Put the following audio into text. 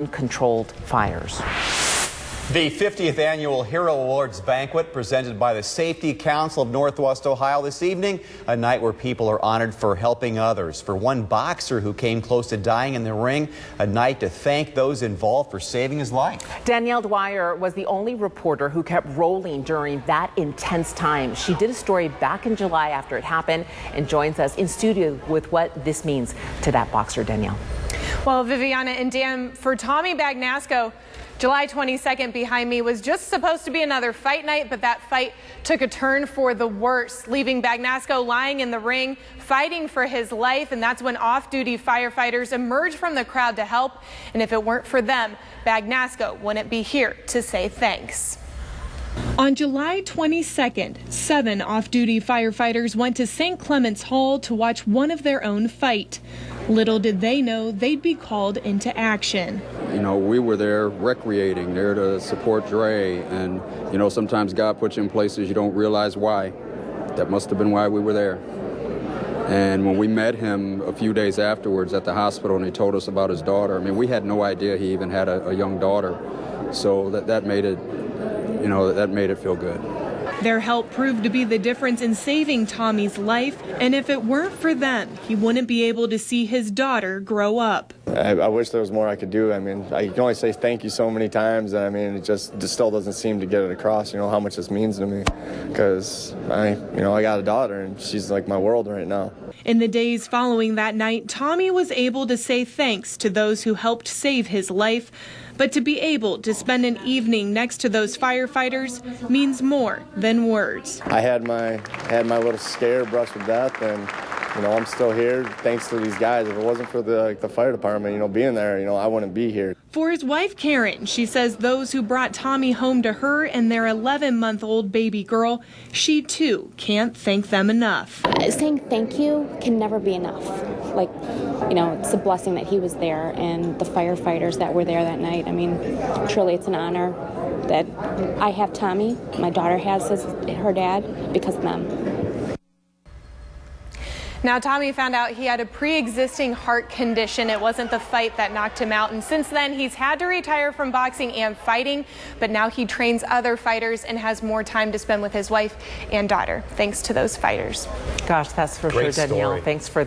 controlled fires. The 50th Annual Hero Awards banquet presented by the Safety Council of Northwest Ohio this evening, a night where people are honored for helping others. For one boxer who came close to dying in the ring, a night to thank those involved for saving his life. Danielle Dwyer was the only reporter who kept rolling during that intense time. She did a story back in July after it happened and joins us in studio with what this means to that boxer. Danielle. Well, Viviana and Dan, for Tommy Bagnasco, July 22nd behind me was just supposed to be another fight night, but that fight took a turn for the worse, leaving Bagnasco lying in the ring, fighting for his life. And that's when off-duty firefighters emerged from the crowd to help. And if it weren't for them, Bagnasco wouldn't be here to say thanks. On July 22nd, 7 off-duty firefighters went to St. Clement's Hall to watch one of their own fight. Little did they know they'd be called into action. You know, we were there recreating, there to support Dre, and, you know, sometimes God puts you in places you don't realize why. That must have been why we were there. And when we met him a few days afterwards at the hospital and he told us about his daughter, I mean, we had no idea he even had a young daughter. So that made it, you know, that made it feel good. Their help proved to be the difference in saving Tommy's life, and if it weren't for them, he wouldn't be able to see his daughter grow up. I wish there was more I could do. I mean, I can only say thank you so many times, and I mean, it just still doesn't seem to get it across, you know, how much this means to me, because I got a daughter, and she's like my world right now. In the days following that night, Tommy was able to say thanks to those who helped save his life, but to be able to spend an evening next to those firefighters means more than words. I had my little scare, brush with death, and you know, I'm still here thanks to these guys. If it wasn't for the fire department, you know, being there, you know, I wouldn't be here. For his wife, Karen, she says those who brought Tommy home to her and their 11-month-old baby girl, she too can't thank them enough. Saying thank you can never be enough. Like, you know, it's a blessing that he was there and the firefighters that were there that night. I mean, truly it's an honor that I have Tommy, my daughter has her dad, because of them. Now, Tommy found out he had a pre-existing heart condition. It wasn't the fight that knocked him out. And since then, he's had to retire from boxing and fighting. But now he trains other fighters and has more time to spend with his wife and daughter, thanks to those fighters. Gosh, that's for sure, Danielle. Story. Thanks for that.